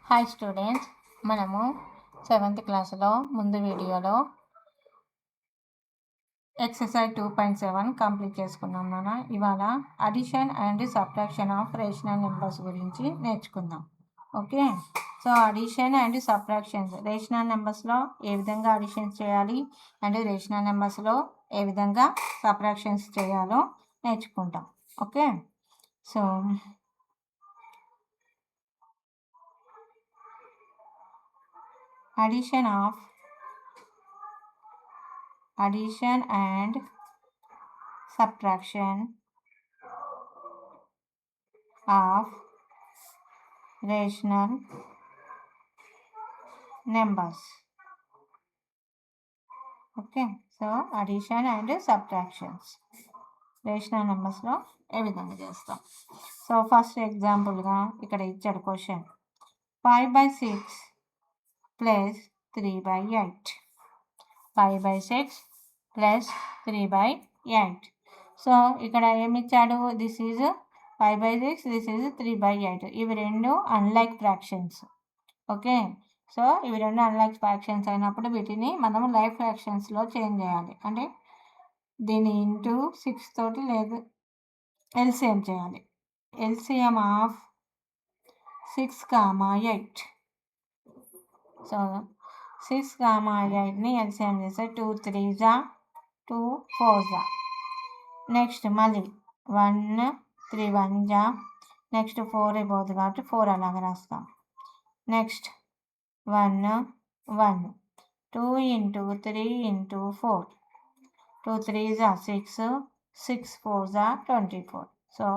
Hi students, మనము 7th క్లాస్లో ముందు వీడియోలో ఎక్సర్సైజ్ 2.7 కంప్లీట్ చేసుకున్నాం. నాన్న ఇవాళ addition and subtraction of rational numbers గురించి నేర్చుకుందాం. Okay, so addition and subtractions rational నెంబర్స్లో ఏ విధంగా అడిషన్స్ చేయాలి అండ్ రేషనల్ నెంబర్స్లో ఏ విధంగా సబ్ట్రాక్షన్స్ చేయాలో నేర్చుకుంటాం. Okay, so addition and subtraction of rational numbers. Okay, so addition and subtractions rational నెంబర్స్లో ఏ విధంగా చేస్తాం. సో ఫస్ట్ ఎగ్జాంపుల్గా ఇక్కడ ఇచ్చాడు క్వశ్చన్ 5/6 ప్లస్ 3/8. 5/6 ప్లస్ 3/8. సో ఇక్కడ ఏమి ఇచ్చాడు, దిస్ ఈజ్ 5/6, దిస్ ఈజ్ 3/8. ఇవి రెండు అన్లైక్ ఫ్రాక్షన్స్. ఓకే, సో ఇవి రెండు అన్లైక్ ఫ్రాక్షన్స్ అయినప్పుడు వీటిని మనం లైక్ ఫ్రాక్షన్స్లో చేంజ్ చేయాలి. అంటే దీన్ని ఇంటూ 6 తోటి లేదు ఎల్సిఎం చేయాలి. LCM of 6, 8. సో 6, 8ని ఎల్సిఎం చేస్తే 2 3s 2 4s. నెక్స్ట్ మళ్ళీ 1 3 1s, నెక్స్ట్ 4 అయిపోతుంది కాబట్టి 4 అలాగే రాస్తాం. Next 1 1 2 into 3 into 4, 2 3s 6, 6 4s 24. So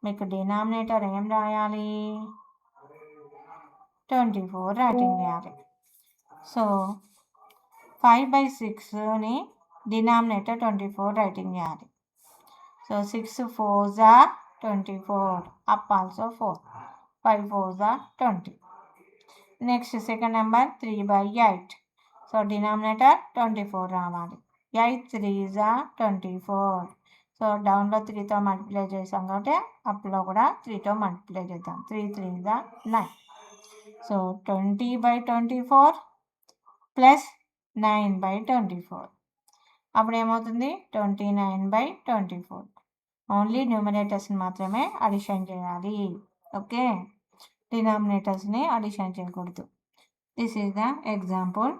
మీకు డినామినేటర్ ఏం రాయాలి, 24 రైటింగ్ చేయాలి. సో 5/6ని డినామినేటర్ 24 రైటింగ్ చేయాలి. So 6 4s 24, up also 4, 5 4s 20. Next second number 3/8. So denominator 24 రావాలి. 8 3s 24. సో డౌన్లో 3తో మల్టిప్లై చేసాం కాబట్టి అప్లో కూడా 3తో మల్టిప్లై చేద్దాం. 3 3s 9. So 20/24 plus 9/24. అప్పుడు ఏమవుతుంది, 29/24. ఓన్లీ న్యూమరేటర్స్ని మాత్రమే అడిషన్ చేయాలి. ఓకే, డినామినేటర్స్ని అడిషన్ చేయకూడదు. This is the example.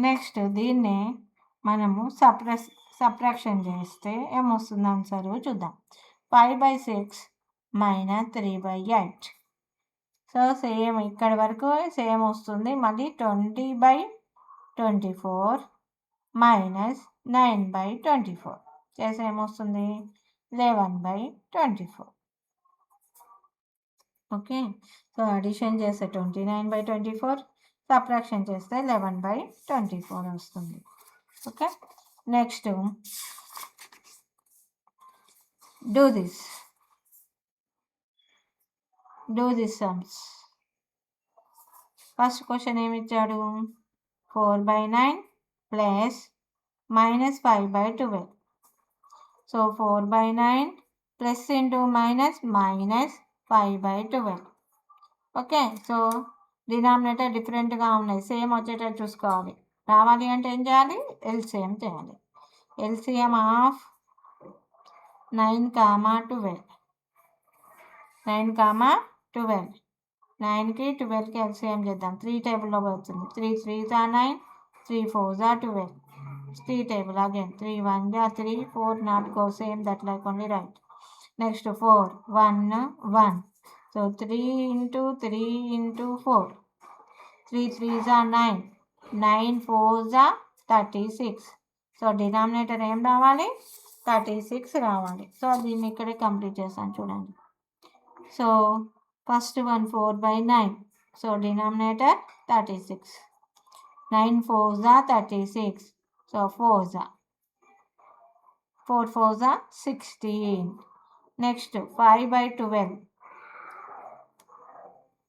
Next దీన్నే మనము సబ్ట్రాక్షన్ చేస్తే ఏమొస్తుంది ఆన్సర్ చూద్దాం. 5/6 మైనస్ 3/8. సో సేమ్ ఇక్కడ వరకు సేమ్ వస్తుంది. మళ్ళీ 20/24 మైనస్ 9/24 చేస్తే ఏమొస్తుంది, 11/24. ఓకే, సో అడిషన్ చేస్తే 29/24, సబ్ట్రాక్షన్ చేస్తే 11/24 వస్తుంది. Okay, next do this sums. First question ఏమి ఇచ్చాడు, 4/9 plus minus 5/12. So 4/9 plus into minus minus 5/12. Okay, so denominator డిఫరెంట్గా ఉన్నాయి, సేమ్ వచ్చేటట్టు చూసుకోవాలి. రావాలి అంటే ఏం చేయాలి, ఎల్సిఎం చేయాలి. LCM of 9, 12. 9, 12. 9కి 12కి ఎల్సిఎం చేద్దాం. 3 టేబుల్లో పోతుంది. 3 3s 9, 3 4s 12. 3 table again 3 1s 3, 4 not go same, that like only right. Next 4 1 1. So 3 into 3 into 4, 3 3s 9, 9 4s 36. So denominator ఏం రావాలి, 36 రావాలి. సో దీన్ని ఇక్కడే కంప్లీట్ చేస్తాను చూడండి. So first one 4/9. So denominator 36. 9 4s 36. So 4s 4 4s 16. Next 5/12.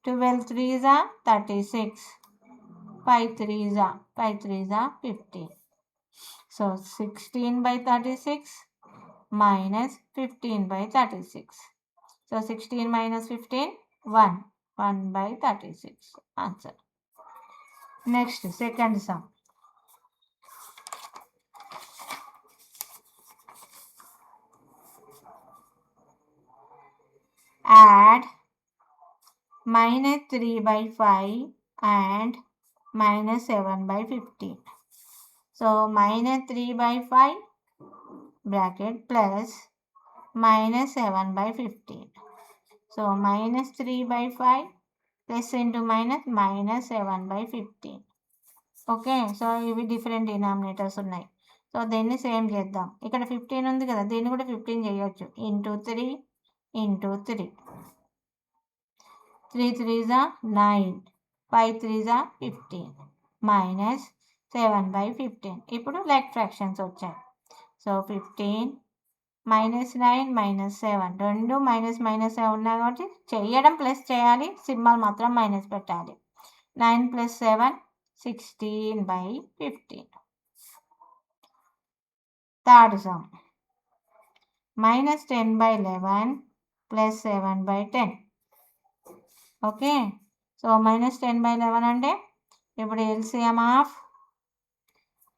12 3s 36. 5 3s 15. So 16/36 minus 15/36. So 16 minus 15, 1. 1/36. Answer. Next, second sum. Add -3/5 and -7/15. So -3/5 bracket plus -7/15. So -3/5 plus into -7/15. Okay. So ఇవి different denominators ఉన్నాయి. So దీన్ని same చేద్దాం. ఇక్కడ 15 ఉంది కదా, దీన్ని కూడా 15 చేయొచ్చు. Into 3 into 3. 3 3s are 9, 5 3s are 15 minus 7/15. ఇప్పుడు లెగ్ ఫ్రాక్షన్స్ వచ్చాయి. సో 15 -9 -7 రెండు మైనస్ ఉన్నాయి కాబట్టి చేయడం ప్లస్ చేయాలి, సింబల్ మాత్రం మైనస్ పెట్టాలి. 9 + 7 16/15. Third sum -10/11 + 7/10. ఓకే. సో -10/11 అంటే ఇప్పుడు ఎల్సిఎం ఆఫ్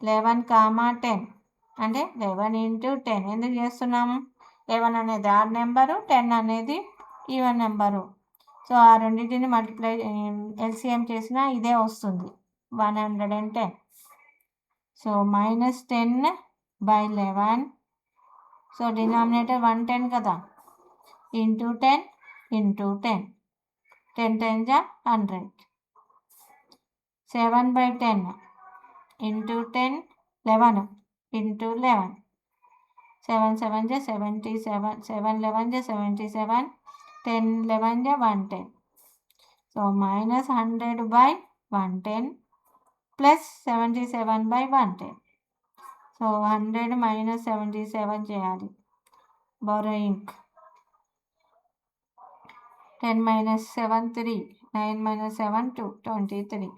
11, 10 అంటే 11 × 10. ఎందుకు చేస్తున్నాము? 11 అనేది ఆడ్ నెంబరు, 10 అనేది ఈవెన్ నెంబరు. సో ఆ రెండింటిని మల్టిప్లై ఎల్సిఎం చేసినా ఇదే వస్తుంది, 110. సో -10/11. సో డినామినేటర్ 110 కదా, into 10 into 10. 10 10s are 100. 7/10 into 10, 11 into 11. 7 7s are 77. 7 11s are 77. 10 11s are 110. So -100/110 plus 77/110. So 100 - 77 చేయాలి. borrowing. 10 - 7 3, 9 - 7 2, 23.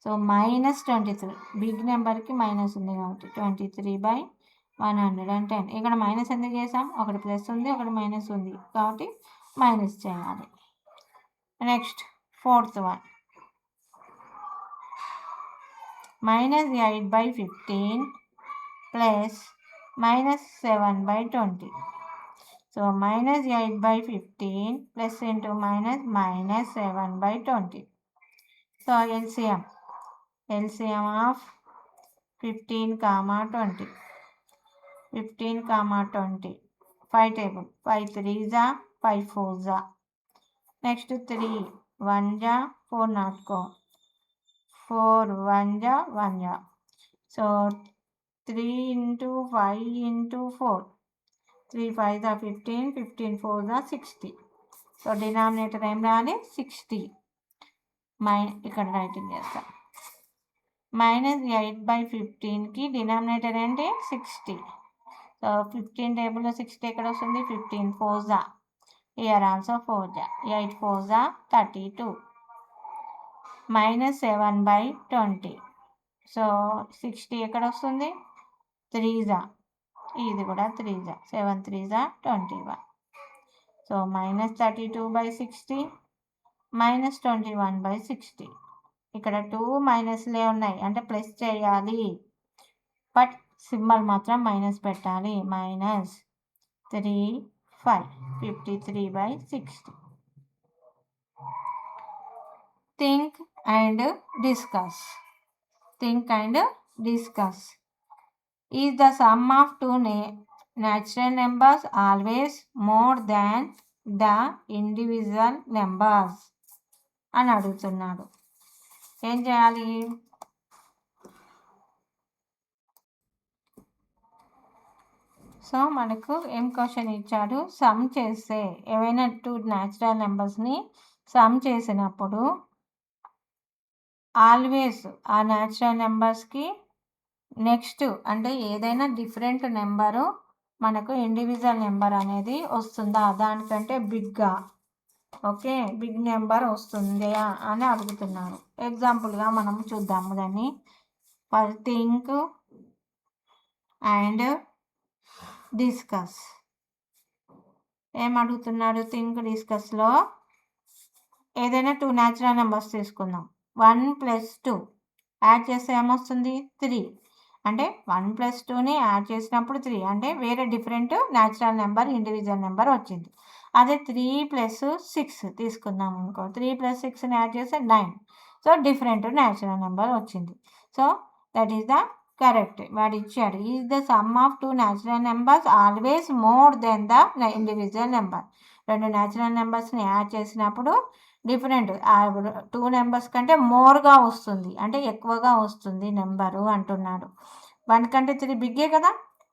సో -23. బిగ్ నెంబర్కి మైనస్ ఉంది కాబట్టి 23/110. ఇక్కడ మైనస్ ఎందుకు చేసాం? ఒకటి ప్లస్ ఉంది, ఒకటి మైనస్ ఉంది కాబట్టి మైనస్ చేయాలి. Next fourth one, -8/15 plus -7/20. So -8/15 plus into -7/20. So LCM of 15, 20. 15, 20. 5 table. 5 3s are 5 4s are. Next 3 1s are 4 not go. 4 1s are 1s are. So 3 into 5 into 4. 3 5s are 15, 15 4s are 60. So denominator ఏం రావాలి? 60. ఇక్కడ writing చేస్తాం. -8/15కి denominator ఏంటి? 60. So 15 టేబుల్లో 60 ఎక్కడ వస్తుంది? 15 4s are. Here also 4s are. 8 4s are 32. -7/20. So 60 ఎక్కడ వస్తుంది? 3s are. ఇది కూడా 3s are. 7 3s are 21. So -32/60 -21/60. ఇక్కడ 2 మైనస్లే ఉన్నాయి అంటే ప్లస్ చేయాలి, బట్ సింబల్ మాత్రం మైనస్ పెట్టాలి. -3 5 53/60. Think and discuss. Is the sum of two natural numbers always more than the individual numbers అని అడుగుతున్నాడు. ఏం చేయాలి? సో మనకు ఏం క్వశ్చన్ ఇచ్చాడు? సమ్ చేస్తే ఏవైనా 2 న్యాచురల్ నెంబర్స్ని సమ్ చేసినప్పుడు ఆల్వేస్ ఆ న్యాచురల్ నెంబర్స్కి నెక్స్ట్ అంటే ఏదైనా డిఫరెంట్ నెంబరు మనకు ఇండివిజువల్ నెంబర్ అనేది వస్తుందా, దానికంటే బిగ్గా, ఓకే, బిగ్ నెంబర్ వస్తుందా అని అడుగుతున్నారు. ఎగ్జాంపుల్గా మనం చూద్దాము దాన్ని. Think and discuss. ఏం అడుగుతున్నాడు? థింక్ డిస్కస్లో ఏదైనా 2 న్యాచురల్ నెంబర్స్ తీసుకుందాం. 1 + 2 యాడ్ చేస్తే ఏమొస్తుంది? 3. అంటే 1 + 2ని యాడ్ చేసినప్పుడు 3 అంటే వేరే different natural number, individual number వచ్చింది. అదే 3 + 6 తీసుకుందాం అనుకో. 3 + 6ని యాడ్ చేస్తే 9. సో డిఫరెంట్ న్యాచురల్ నెంబర్ వచ్చింది. So that is the correct. వాడు ఇచ్చాడు. Is the sum of 2 natural numbers always more than the individual number. 2 natural నెంబర్స్ని యాడ్ చేసినప్పుడు డిఫరెంట్ 2 నెంబర్స్ కంటే మోర్గా వస్తుంది, అంటే ఎక్కువగా వస్తుంది నెంబరు అంటున్నాడు. 1 కంటే 3 బిగ్గే కదా,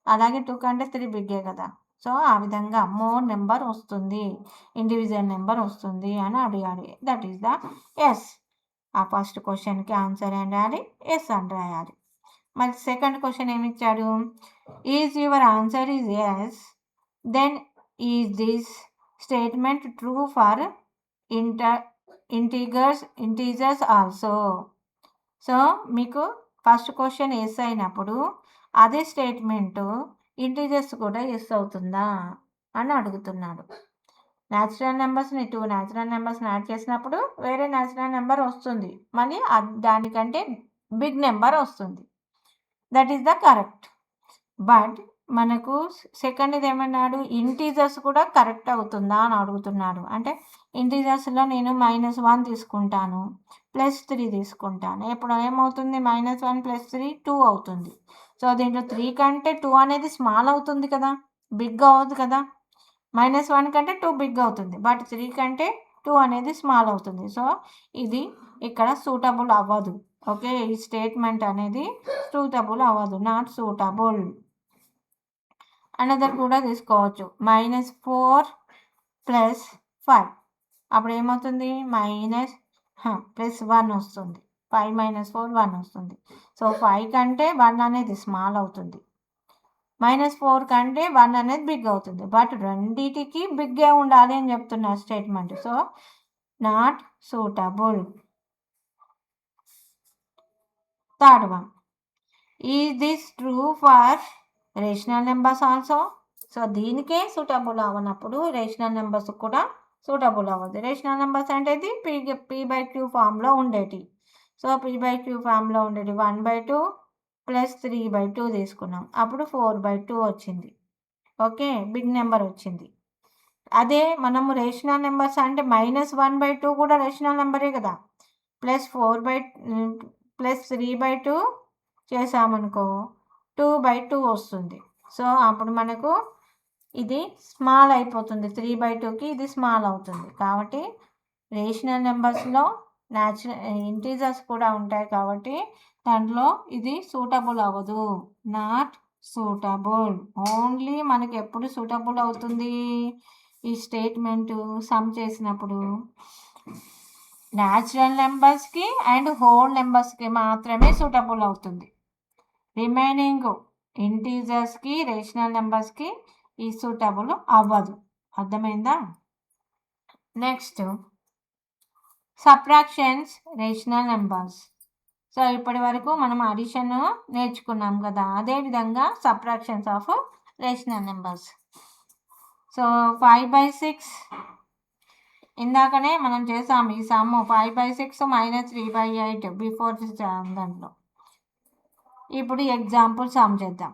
అలాగే 2 కంటే 3 బిగ్గే కదా. సో ఆ విధంగా మోర్ నెంబర్ వస్తుంది, ఇండివిజువల్ నెంబర్ వస్తుంది అని అడిగాడు. That is the yes. ఆ ఫస్ట్ క్వశ్చన్కి ఆన్సర్ ఏం రాయాలి? ఎస్ అని రాయాలి. మరి సెకండ్ క్వశ్చన్ ఏమి ఇచ్చాడు? Is your answer is yes, then is this statement true for integers also. So మీకు ఫస్ట్ క్వశ్చన్ ఎస్ అయినప్పుడు అదే స్టేట్మెంటు ఇంటీజర్స్ కూడా ఎస్ అవుతుందా అని అడుగుతున్నాడు. న్యాచురల్ నెంబర్స్ని 2 న్యాచురల్ నెంబర్స్ని యాడ్ చేసినప్పుడు వేరే న్యాచురల్ నెంబర్ వస్తుంది, మళ్ళీ దానికంటే బిగ్ నెంబర్ వస్తుంది. That is the correct. But మనకు సెకండ్ది ఏమన్నాడు? ఇంటీజర్స్ కూడా కరెక్ట్ అవుతుందా అని అడుగుతున్నాడు. అంటే ఇంటీజర్స్లో నేను -1 తీసుకుంటాను, +3 తీసుకుంటాను. ఇప్పుడు ఏమవుతుంది? -1 + 3 2 అవుతుంది. సో దీంట్లో 3 కంటే 2 అనేది స్మాల్ అవుతుంది కదా, బిగ్ అవ్వదు కదా. -1 కంటే 2 బిగ్ అవుతుంది, బట్ 3 కంటే 2 అనేది స్మాల్ అవుతుంది. సో ఇది ఇక్కడ సూటబుల్ అవ్వదు. ఓకే, ఈ స్టేట్మెంట్ అనేది సూటబుల్ అవ్వదు, నాట్ సూటబుల్. అనదర్ కూడా తీసుకోవచ్చు. -4 + 5 అప్పుడు ఏమవుతుంది? +1 వస్తుంది. 5 - 4 1 వస్తుంది. సో 5 కంటే 1 అనేది స్మాల్ అవుతుంది, -4 కంటే 1 అనేది బిగ్ అవుతుంది. బట్ రెండిటికి బిగ్గే ఉండాలి అని చెప్తున్నా statement. So not suitable. Third one, is this true for rational numbers also? So దీనికే సూటబుల్ అవ్వనప్పుడు రేషనల్ నెంబర్స్ కూడా సూటబుల్ అవ్వదు. రేషనల్ నెంబర్స్ అంటే ఇది p/q ఫామ్లో ఉండేటి. సో p/q ఫామ్లో ఉండేటి 1/2 + 3/2 తీసుకున్నాం, అప్పుడు 4/2 వచ్చింది. ఓకే, బిగ్ నెంబర్ వచ్చింది. అదే మనము రేషనల్ నెంబర్స్ అంటే -1/2 కూడా రేషనల్ నెంబరే కదా. +3/2 చేసామనుకో 2/2 వస్తుంది. సో అప్పుడు మనకు ఇది స్మాల్ అయిపోతుంది, 3/2కి ఇది స్మాల్ అవుతుంది. కాబట్టి రేషనల్ నెంబర్స్లో ఇంటీజర్స్ కూడా ఉంటాయి కాబట్టి దాంట్లో ఇది సూటబుల్ అవ్వదు, నాట్ సూటబుల్. ఓన్లీ మనకి ఎప్పుడు సూటబుల్ అవుతుంది? ఈ స్టేట్మెంటు సమ్ చేసినప్పుడు న్యాచురల్ నెంబర్స్కి అండ్ హోల్ నెంబర్స్కి మాత్రమే సూటబుల్ అవుతుంది. రిమైనింగ్ ఇంటీజర్స్కి, రేషనల్ నెంబర్స్కి ఈ సూటబుల్ అవ్వదు. అర్థమైందా? Next subtractions rational numbers. So ఇప్పటి వరకు మనం అడిషన్ నేర్చుకున్నాం కదా, అదేవిధంగా subtractions of rational numbers. So 5/6 ఇందాకనే మనం చేసాం ఈ సమ్. 5/6 - 3/8 బిఫోర్ దాంట్లో. ఇప్పుడు ఎగ్జాంపుల్ సమ్ చేద్దాం.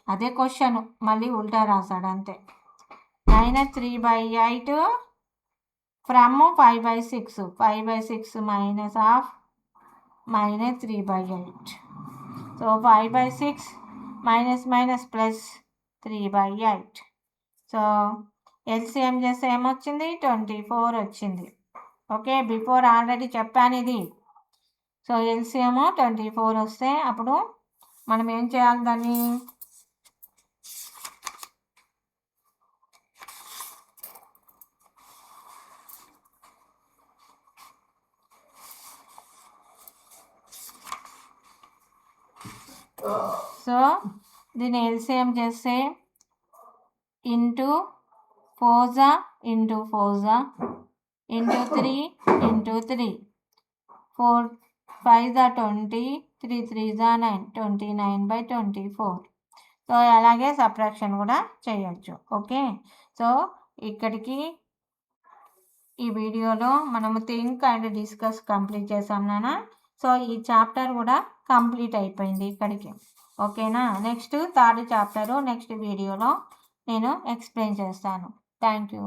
అదే క్వశ్చన్ మళ్ళీ ఉల్టా రాశాడు అంతే. -3/8 ఫ్రమ్ 5/6. 5/6 - -3/8. సో 5/6 -3/8. సో ఎల్సిఎం చేస్తే ఏమొచ్చింది? 24 వచ్చింది. ఓకే, బిఫోర్ ఆల్రెడీ చెప్పాను ఇది. సో ఎల్సిఎం 24 వస్తే అప్పుడు మనం ఏం చేయాలి? దాన్ని సో దీన్ని ఎల్సిఎం చేస్తే into 4 into 4 into 3 into 3 4 5 20 3 3 9 29/24. So అలాగే సబ్ట్రాక్షన్ కూడా చేయొచ్చు. ఓకే. సో ఇక్కడికి ఈ వీడియోలో మనము థింక్ అండ్ డిస్కస్ కంప్లీట్ చేసాం నాన్న. సో ఈ చాప్టర్ కూడా కంప్లీట్ అయిపోయింది ఇక్కడికి. ఓకేనా. నెక్స్ట్ థర్డ్ చాప్టరు నెక్స్ట్ వీడియోలో నేను ఎక్స్ప్లెయిన్ చేస్తాను. Thank you.